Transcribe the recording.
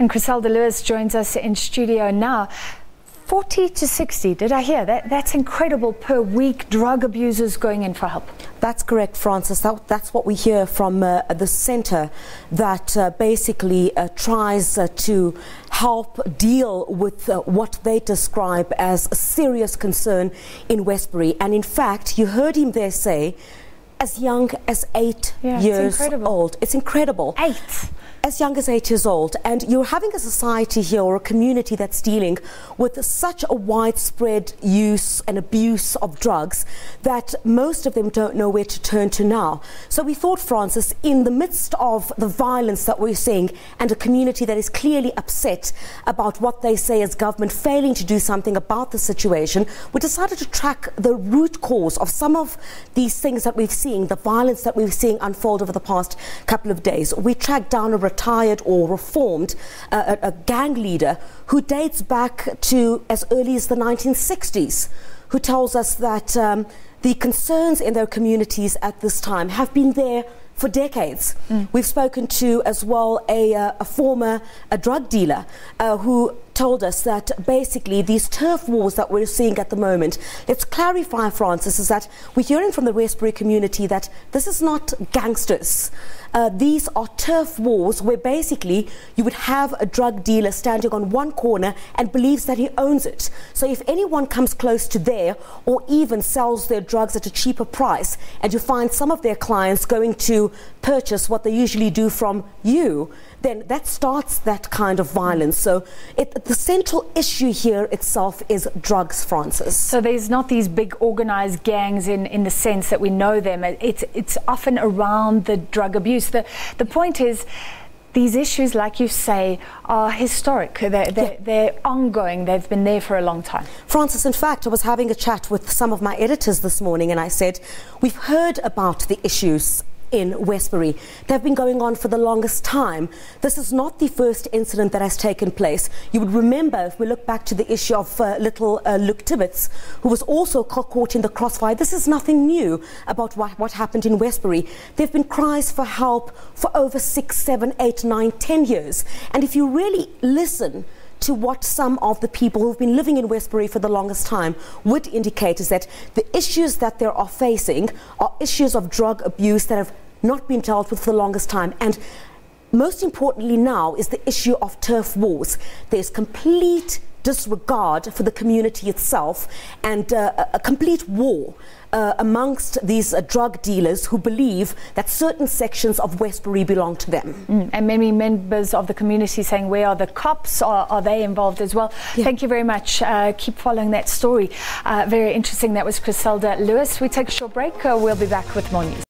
And Chriselda Lewis joins us in studio now. 40 to 60, did I hear that? That's incredible per week, drug abusers going in for help. That's correct, Francis. That's what we hear from the centre that basically tries to help deal with what they describe as a serious concern in Westbury. And in fact, you heard him there say, as young as 8 years old. It's incredible. 8? As young as 8 years old. And you're having a society here or a community that's dealing with such a widespread use and abuse of drugs that most of them don't know where to turn to now. So we thought, Francis, in the midst of the violence that we're seeing and a community that is clearly upset about what they say as government failing to do something about the situation, we decided to track the root cause of some of these things that we've seen, the violence that we've seen unfold over the past couple of days. We tracked down a retired or reformed a gang leader who dates back to as early as the 1960s, who tells us that the concerns in their communities at this time have been there for decades. We've spoken to as well a former drug dealer who told us that basically these turf wars that we're seeing at the moment, let's clarify, Francis, is that we're hearing from the Westbury community that this is not gangsters. These are turf wars where basically you would have a drug dealer standing on one corner and believes that he owns it. So if anyone comes close to there or even sells their drugs at a cheaper price, and you find some of their clients going to purchase what they usually do from you, then that starts that kind of violence. So the central issue here itself is drugs, Francis. So there's not these big organized gangs in the sense that we know them. It's often around the drug abuse. The point is, these issues, like you say, are historic. They're ongoing. They've been there for a long time. Francis, in fact, I was having a chat with some of my editors this morning and I said, we've heard about the issues in Westbury. They've been going on for the longest time. This is not the first incident that has taken place. You would remember, if we look back to the issue of little Luke Tibbetts, who was also caught in the crossfire. This is nothing new about what happened in Westbury. There have been cries for help for over 6, 7, 8, 9, 10 years. And if you really listen to what some of the people who've been living in Westbury for the longest time would indicate, is that the issues that they are facing are issues of drug abuse that have not been dealt with for the longest time. And most importantly now is the issue of turf wars. There's complete disregard for the community itself and a complete war amongst these drug dealers who believe that certain sections of Westbury belong to them. And many members of the community saying, where are the cops? Are they involved as well? Yeah. Thank you very much. Keep following that story. Very interesting. That was Chriselda Lewis. We take a short break. We'll be back with more news.